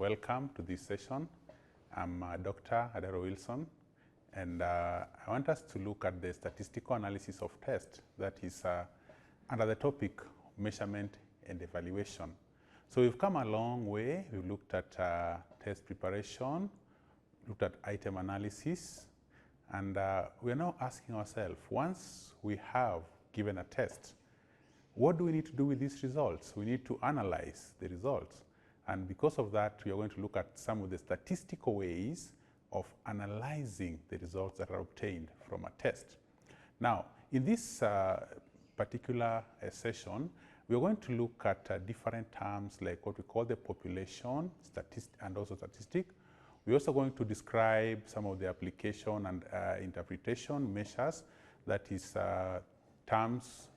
welcome to this session. I'm Dr. Adaro Wilson, and I want us to look at the statistical analysis of tests, that is under the topic measurement and evaluation. So we've come a long way. We've looked at test preparation, looked at item analysis, and we're now asking ourselves, once we have given a test, what do we need to do with these results? We need to analyze the results. And because of that, we are going to look at some of the statistical ways of analyzing the results that are obtained from a test. Now, in this particular session, we are going to look at different terms like what we call the population, and also statistic. We're also going to describe some of the application and interpretation measures, that is terms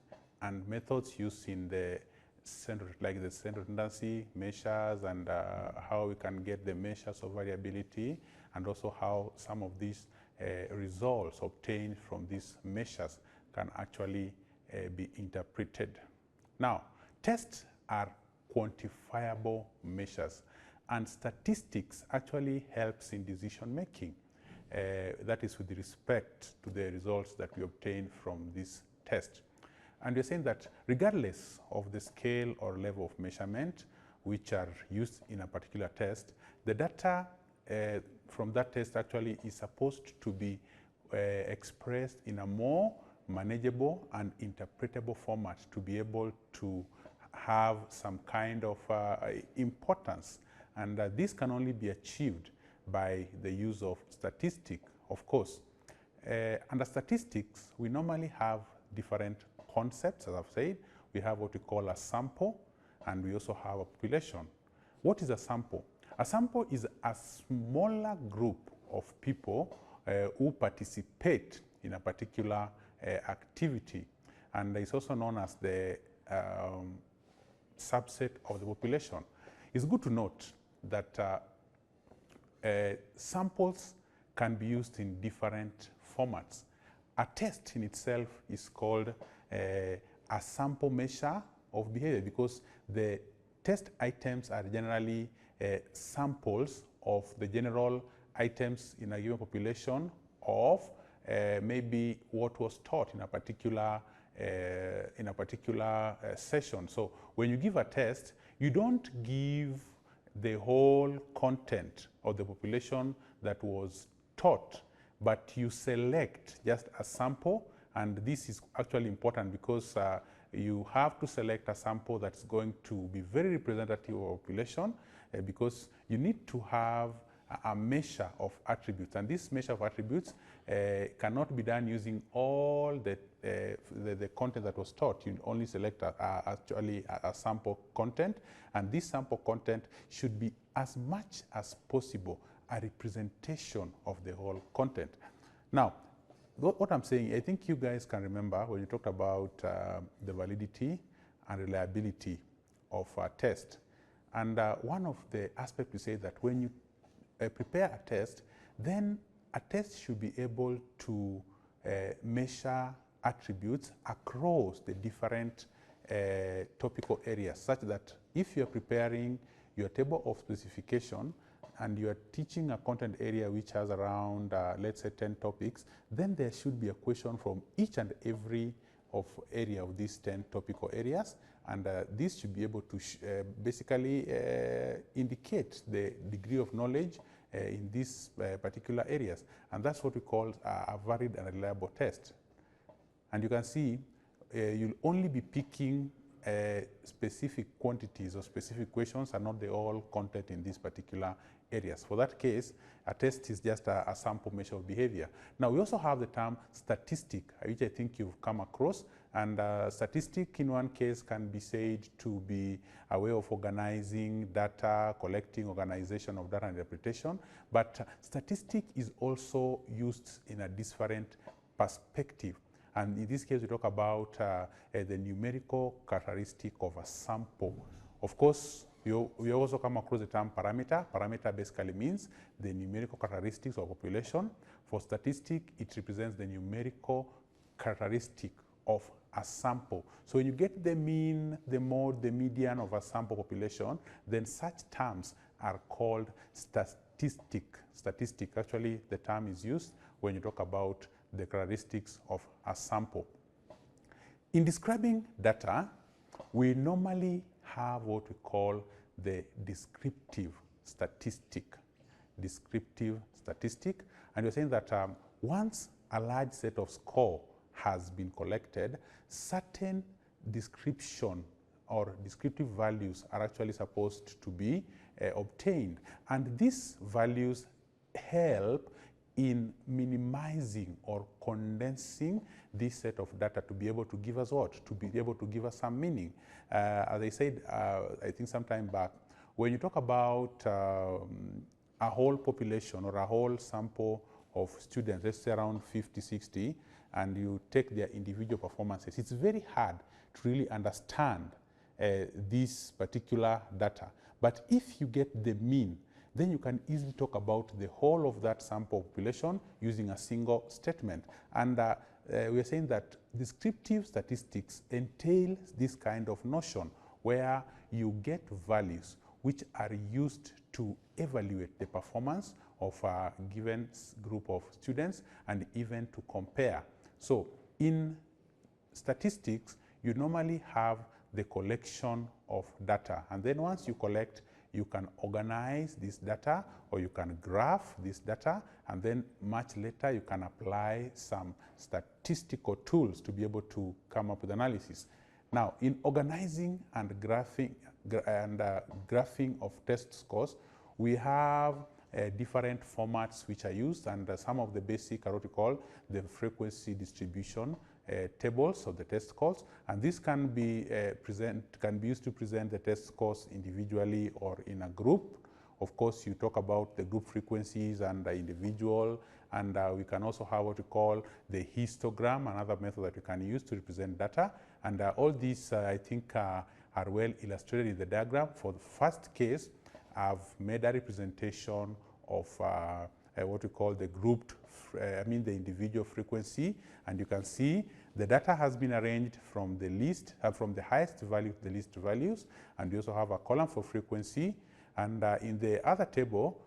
and methods used in the center, like the central tendency measures, and how we can get the measures of variability, and also how some of these results obtained from these measures can actually be interpreted. Now, tests are quantifiable measures, and statistics actually helps in decision making. That is with respect to the results that we obtain from this test. And we're saying that regardless of the scale or level of measurement which are used in a particular test, the data from that test actually is supposed to be expressed in a more manageable and interpretable format to be able to have some kind of importance. And this can only be achieved by the use of statistics, of course. Under statistics, we normally have different concepts, as I've said. We have what we call a sample, and we also have a population. What is a sample? A sample is a smaller group of people who participate in a particular activity, and it's also known as the subset of the population. It's good to note that samples can be used in different formats. A test in itself is called a sample measure of behavior, because the test items are generally samples of the general items in a given population of maybe what was taught in a particular session. So when you give a test, you don't give the whole content of the population that was taught, but you select just a sample. And this is actually important because you have to select a sample that's going to be very representative of a population, because you need to have a measure of attributes. And this measure of attributes cannot be done using all the content that was taught. You only select actually a sample content, and this sample content should be as much as possible a representation of the whole content. Now, what I'm saying, I think you guys can remember when you talked about the validity and reliability of a test. And one of the aspects we say that when you prepare a test, then a test should be able to measure attributes across the different topical areas, such that if you're preparing your table of specification and you are teaching a content area which has around, let's say, 10 topics, then there should be a question from each and every area of these 10 topical areas, and this should be able to basically indicate the degree of knowledge in these particular areas. And that's what we call a varied and reliable test. And you can see you'll only be picking specific quantities or specific questions and not the whole content in these particular areas. For that case, a test is just a sample measure of behavior. Now, we also have the term statistic, which I think you've come across. And statistic in one case can be said to be a way of organizing data, collecting, organization of data and interpretation. But statistic is also used in a different perspective. And in this case, we talk about the numerical characteristic of a sample. Of course, we also come across the term parameter. Parameter basically means the numerical characteristics of population. For statistic, it represents the numerical characteristic of a sample. So when you get the mean, the mode, the median of a sample population, then such terms are called statistic. Actually, the term is used when you talk about the characteristics of a sample. In describing data, we normally have what we call the descriptive statistic. And we're saying that once a large set of score has been collected, certain description or descriptive values are actually supposed to be obtained. And these values help in minimizing or condensing this set of data to be able to give us what? To be able to give us some meaning. As I said, I think some time back, when you talk about a whole population or a whole sample of students, let's say around 50, 60, and you take their individual performances, it's very hard to really understand this particular data. But if you get the mean, then you can easily talk about the whole of that sample population using a single statement. And we are saying that descriptive statistics entails this kind of notion where you get values which are used to evaluate the performance of a given group of students and even to compare. So in statistics, you normally have the collection of data, and then once you collect, you can organize this data or you can graph this data, and then much later you can apply some statistical tools to be able to come up with analysis. Now, in organizing and graphing of test scores, we have different formats which are used, and some of the basic are what we call the frequency distribution tables of the test scores, and this can be used to present the test scores individually or in a group. Of course, you talk about the group frequencies and the individual, and we can also have what we call the histogram, another method that you can use to represent data. And all these, I think, are well illustrated in the diagram. For the first case, I've made a representation of what we call the grouped, the individual frequency, and you can see the data has been arranged from the least, from the highest value to the least values, and we also have a column for frequency. And in the other table,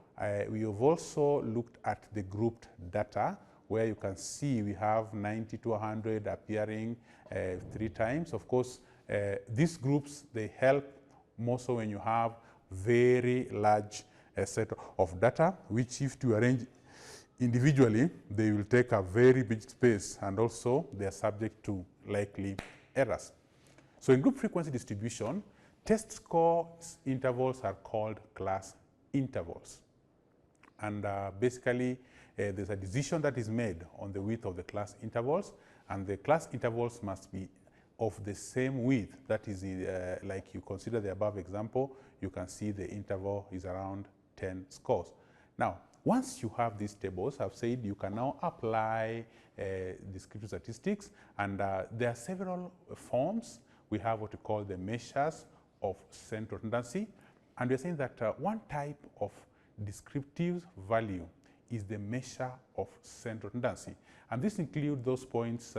we have also looked at the grouped data, where you can see we have 90 to 100 appearing 3 times. Of course, these groups, they help more so when you have very large set of data, which if you arrange individually, they will take a very big space, and also they are subject to likely errors. So in group frequency distribution, test score intervals are called class intervals. And basically, there's a decision that is made on the width of the class intervals, and the class intervals must be of the same width. That is, like you consider the above example, you can see the interval is around 10 scores. Now, once you have these tables, I've said you can now apply descriptive statistics, and there are several forms. We have what we call the measures of central tendency, and we're saying that one type of descriptive value is the measure of central tendency. And this includes those points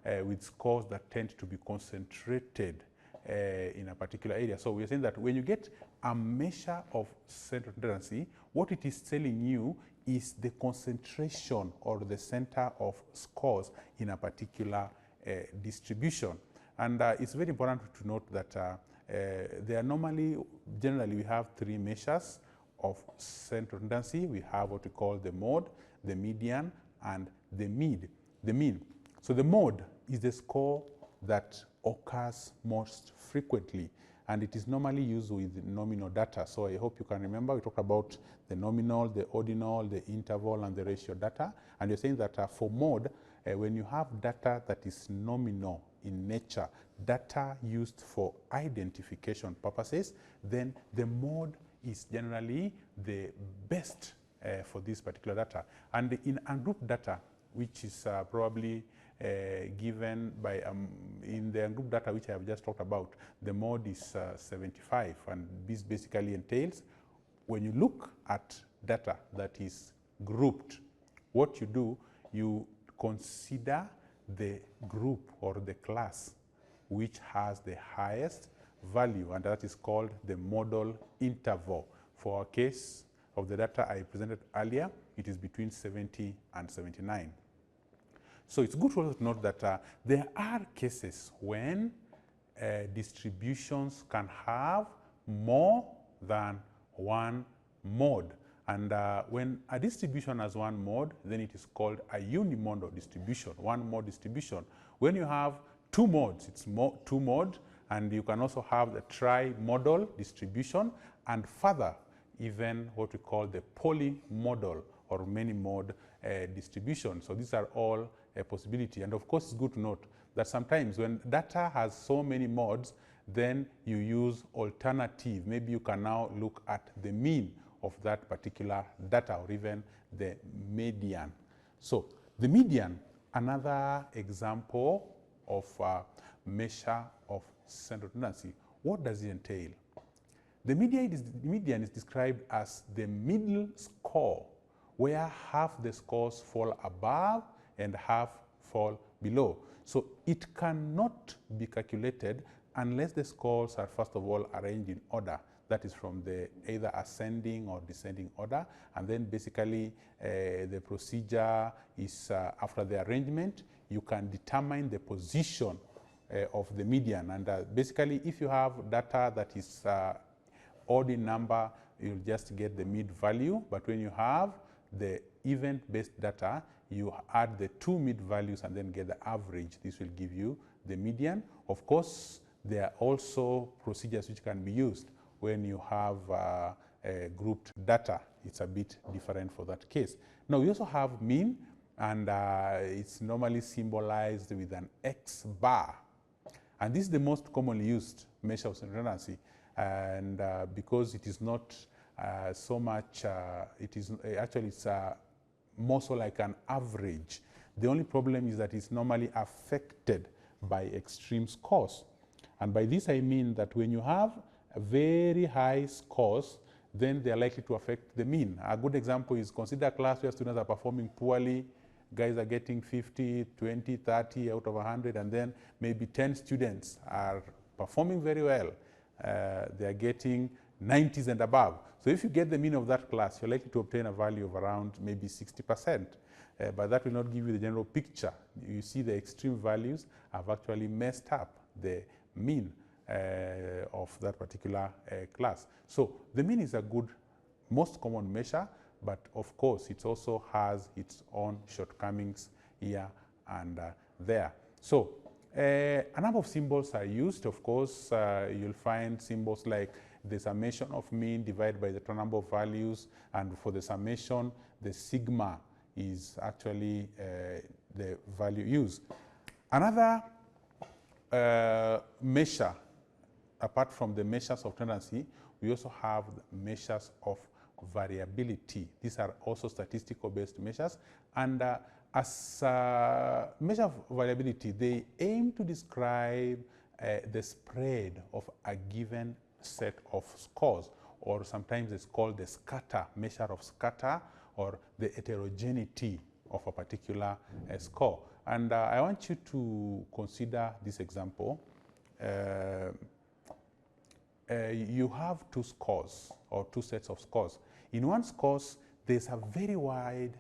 with scores that tend to be concentrated in a particular area. So we're saying that when you get a measure of central tendency, what it is telling you is the concentration or the center of scores in a particular distribution. And it's very important to note that there are generally we have 3 measures of central tendency. We have what we call the mode, the median, and the mean. So the mode is the score that occurs most frequently, and it is normally used with nominal data. So I hope you can remember we talked about the nominal, the ordinal, the interval, and the ratio data. And you're saying that for mode, when you have data that is nominal in nature, data used for identification purposes, then the mode is generally the best for this particular data. And in ungrouped data, which is probably given by, in the ungrouped data which I have just talked about, the mode is 75, and this basically entails when you look at data that is grouped, what you do, you consider the group or the class which has the highest value, and that is called the model interval. For our case of the data I presented earlier, it is between 70 and 79. So it's good to note that there are cases when distributions can have more than one mode. And when a distribution has one mode, then it is called a unimodal distribution, one mode distribution. When you have two modes, it's two mode, and you can also have the trimodal distribution, and further, even what we call the polymodal or many-mode distribution. So these are all a possibility. And of course, it's good to note that sometimes when data has so many modes, then you use alternative. Maybe you can now look at the mean of that particular data, or even the median. So the median, another example of a measure of central tendency. What does it entail? The median is described as the middle score, where half the scores fall above and half fall below. So it cannot be calculated unless the scores are first of all arranged in order. That is from the either ascending or descending order, and then basically the procedure is after the arrangement, you can determine the position of the median. And basically, if you have data that is odd in number, you'll just get the mid value. But when you have the event-based data, you add the two mid values and then get the average. This will give you the median. Of course, there are also procedures which can be used when you have grouped data. It's a bit different for that case. Now, we also have mean, and it's normally symbolized with an X bar. And this is the most commonly used measure of central tendency. And because it is not so much, it is actually it's more so like an average. The only problem is that it's normally affected by extreme scores. And by this I mean that when you have very high scores, then they are likely to affect the mean. A good example is consider a class where students are performing poorly. Guys are getting 50, 20, 30 out of 100, and then maybe 10 students are performing very well. They are getting 90s and above. So if you get the mean of that class, you're likely to obtain a value of around maybe 60%. But that will not give you the general picture. You see the extreme values have actually messed up the mean of that particular class. So the mean is a good, most common measure, but of course it also has its own shortcomings here and there. So a number of symbols are used. Of course, you'll find symbols like the summation of mean divided by the total number of values, and for the summation, the sigma is actually the value used. Another measure, apart from the measures of tendency, we also have measures of variability. These are also statistical-based measures, and as a measure of variability, they aim to describe the spread of a given set of scores, or sometimes it's called the scatter, measure of scatter, or the heterogeneity of a particular score. And I want you to consider this example. You have two scores, or two sets of scores. In one scores, there's a very wide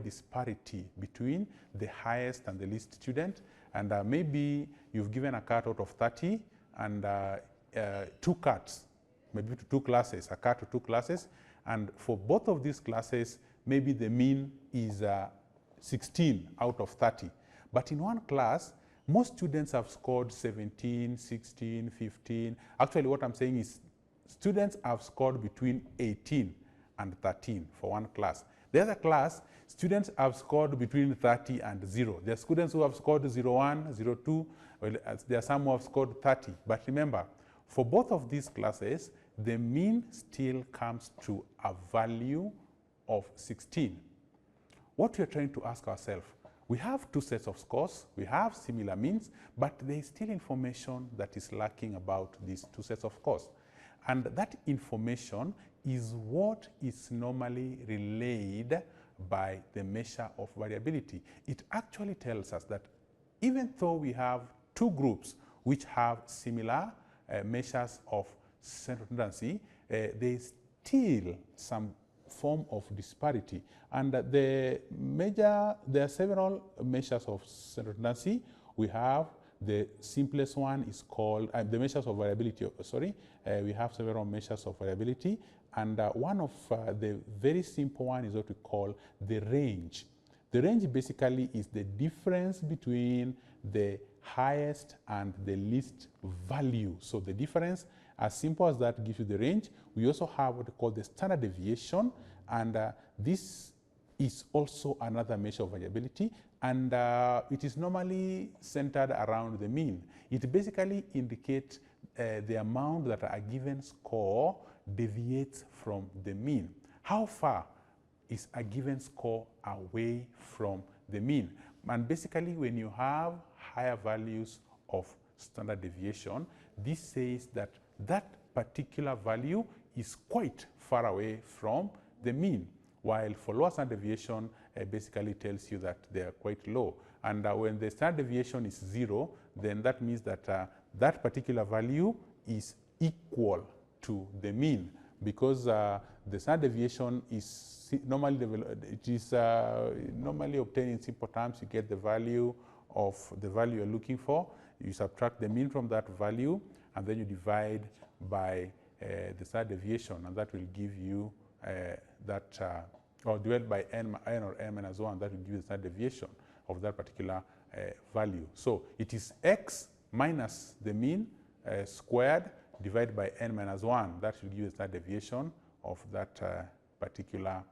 disparity between the highest and the least student, and maybe you've given a cut out of 30 and two cuts, maybe to two classes, a cut to two classes, and for both of these classes, maybe the mean is 16 out of 30. But in one class, most students have scored 17, 16, 15. Actually, what I'm saying is students have scored between 18 and 13 for one class. The other class, students have scored between 30 and 0. There are students who have scored 01, 02. Well, there are some who have scored 30. But remember, for both of these classes, the mean still comes to a value of 16. What we are trying to ask ourselves, we have two sets of scores, we have similar means, but there is still information that is lacking about these two sets of scores. And that information is what is normally relayed by the measure of variability. It actually tells us that even though we have two groups which have similar measures of central tendency, there is still some form of disparity. And there are several measures of central tendency. We have the simplest one is called, the measures of variability, we have several measures of variability. And one of the very simple one is what we call the range. The range basically is the difference between the highest and the least value. So the difference, as simple as that, gives you the range. We also have what we call the standard deviation, and this is also another measure of variability, and it is normally centered around the mean. It basically indicates the amount that a given score deviates from the mean. How far is a given score away from the mean? And basically, when you have higher values of standard deviation, this says that that particular value is quite far away from the mean, while for lower standard deviation basically tells you that they are quite low. And when the standard deviation is 0, then that means that that particular value is equal to the mean, because the standard deviation is normally normally obtained in simple terms. You get the value of the value you're looking for, you subtract the mean from that value, and then you divide by the standard deviation, and that will give you or divided by n or n minus 1, that will give you the standard deviation of that particular value. So it is x minus the mean squared divided by n minus 1. That will give you the standard deviation of that particular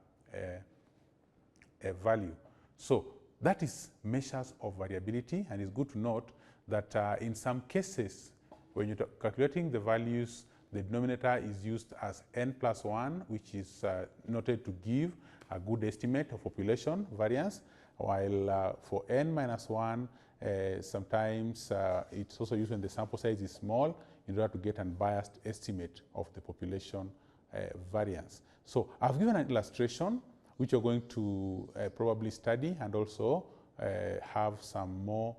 value. So that is measures of variability, and it's good to note that in some cases, when you're calculating the values, the denominator is used as n plus 1, which is noted to give a good estimate of population variance, while for n minus 1, sometimes it's also used when the sample size is small in order to get an unbiased estimate of the population variance. So I've given an illustration which you're going to probably study and also have some more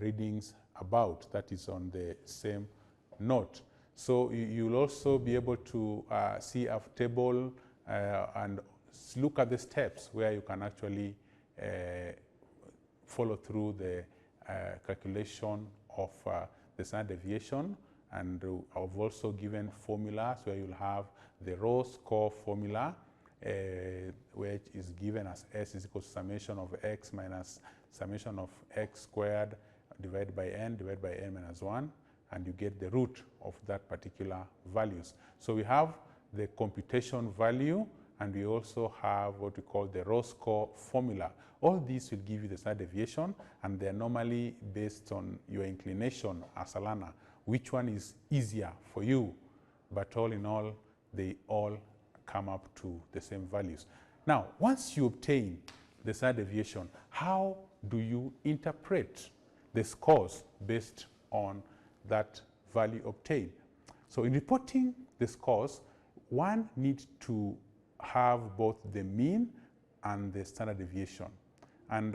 readings about. That is on the same note. So you'll also be able to see a table and look at the steps where you can actually follow through the calculation of the standard deviation. And I've also given formulas where you'll have the raw score formula, which is given as S is equal to summation of x minus summation of x squared divided by n minus 1, and you get the root of that particular values. So we have the computation value, and we also have what we call the raw score formula. All these will give you the standard deviation, and they're normally based on your inclination as a learner, which one is easier for you. But all in all, they all come up to the same values. Now, once you obtain the standard deviation, how do you interpret the scores based on that value obtained? So in reporting the scores, one needs to have both the mean and the standard deviation. And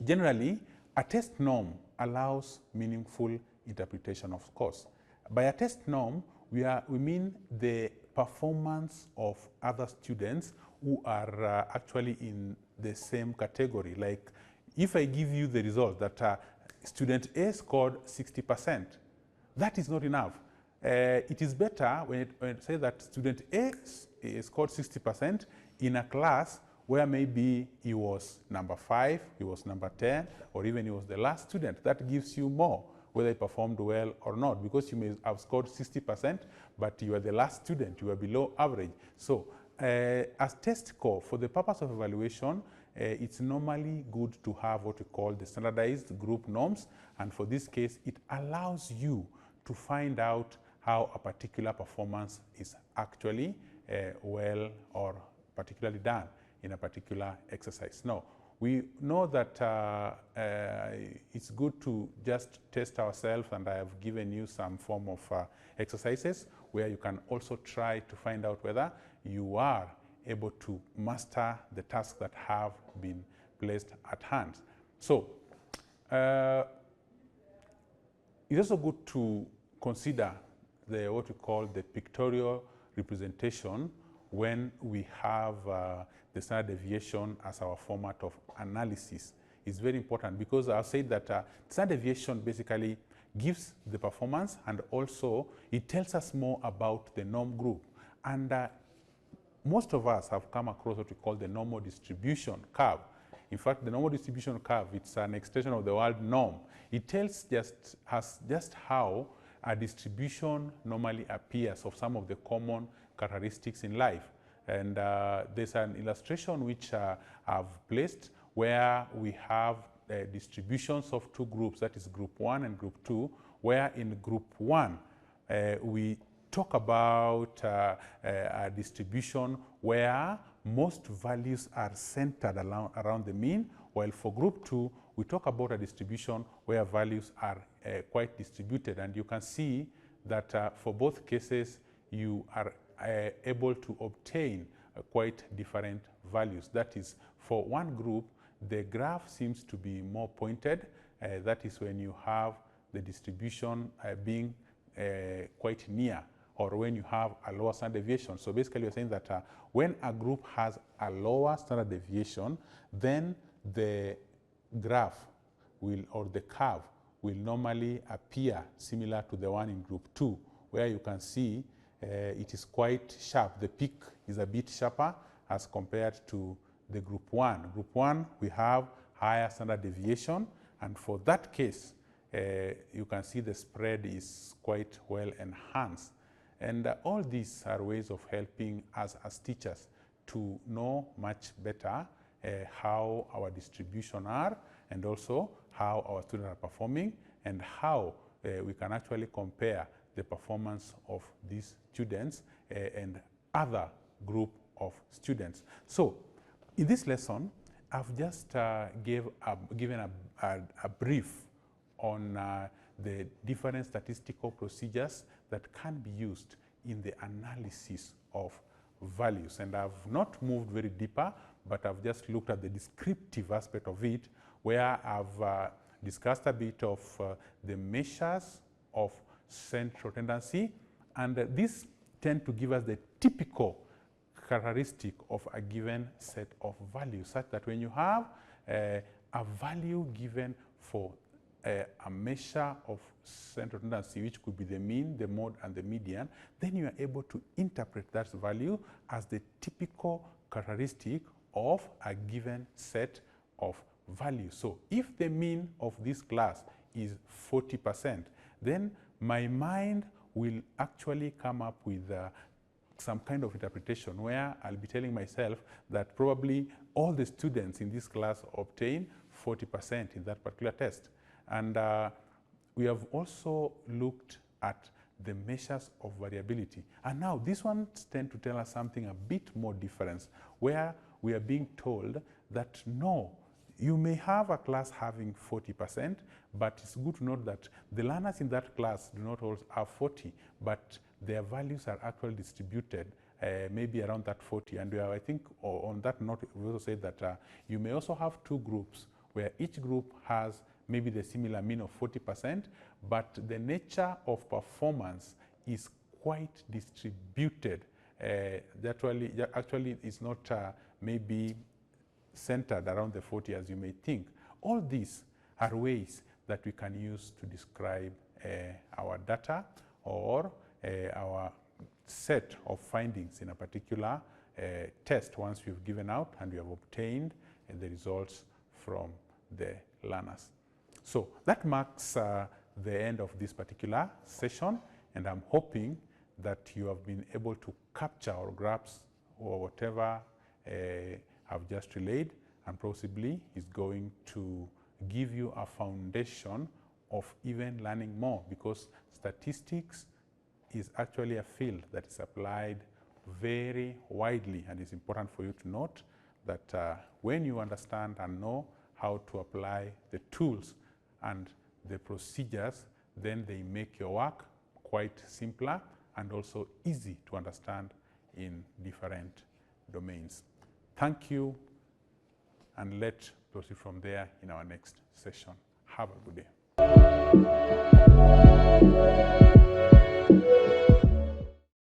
generally, a test norm allows meaningful interpretation of scores. By a test norm, we mean the performance of other students who are actually in the same category. Like if I give you the result that student A scored 60%, that is not enough. It is better when it says that student A scored 60% in a class where maybe he was number 5, he was number 10, or even he was the last student. That gives you more, whether he performed well or not, because you may have scored 60%, but you are the last student, you are below average. So as test score, for the purpose of evaluation, it's normally good to have what we call the standardized group norms, and for this case, it allows you to find out how a particular performance is actually well or particularly done in a particular exercise. Now, we know that it's good to just test ourselves, and I have given you some form of exercises where you can also try to find out whether you are able to master the tasks that have been placed at hand. So, it's also good to consider what we call the pictorial representation when we have the standard deviation as our format of analysis. Is very important because I'll say that standard deviation basically gives the performance, and also it tells us more about the norm group. And most of us have come across what we call the normal distribution curve. In fact, the normal distribution curve, it's an extension of the word norm. It tells us just how a distribution normally appears of some of the common characteristics in life. And there's an illustration which I've placed where we have distributions of two groups, that is group 1 and group 2, where in group 1 we talk about a distribution where most values are centered around the mean, while for group 2 we talk about a distribution where values are quite distributed. And you can see that for both cases you are able to obtain quite different values. That is, for one group, the graph seems to be more pointed. That is when you have the distribution being quite near, or when you have a lower standard deviation. So basically you're saying that when a group has a lower standard deviation, then the graph will, or the curve will normally appear similar to the one in group 2, where you can see it is quite sharp. The peak is a bit sharper as compared to the group 1. Group 1, we have higher standard deviation, and for that case, you can see the spread is quite well enhanced. And all these are ways of helping us as teachers to know much better how our distribution are, and also how our students are performing, and how we can actually compare the performance of these students and other group of students. So in this lesson, I've just given a brief on the different statistical procedures that can be used in the analysis of values. And I've not moved very deeper, but I've just looked at the descriptive aspect of it, where I've discussed a bit of the measures of central tendency, and these tend to give us the typical characteristic of a given set of values, such that when you have a value given for a measure of central tendency, which could be the mean, the mode, and the median, then you are able to interpret that value as the typical characteristic of a given set of values. So if the mean of this class is 40%, then my mind will actually come up with some kind of interpretation where I'll be telling myself that probably all the students in this class obtain 40% in that particular test. And we have also looked at the measures of variability. And now these ones tend to tell us something a bit more different, where we are being told that no, you may have a class having 40%, but it's good to note that the learners in that class do not all have 40, but their values are actually distributed maybe around that 40. And I think on that note, we also say that you may also have two groups where each group has maybe the similar mean of 40%, but the nature of performance is quite distributed. Actually, it's not maybe centered around the 40 as you may think. All these are ways that we can use to describe our data or our set of findings in a particular test once we've given out and we have obtained the results from the learners. So that marks the end of this particular session, and I'm hoping that you have been able to capture or grasp or whatever I've just relayed, and possibly is going to give you a foundation of even learning more, because statistics is actually a field that is applied very widely, and it's important for you to note that when you understand and know how to apply the tools and the procedures, then they make your work quite simpler and also easy to understand in different domains. Thank you, and let's proceed from there in our next session. Have a good day.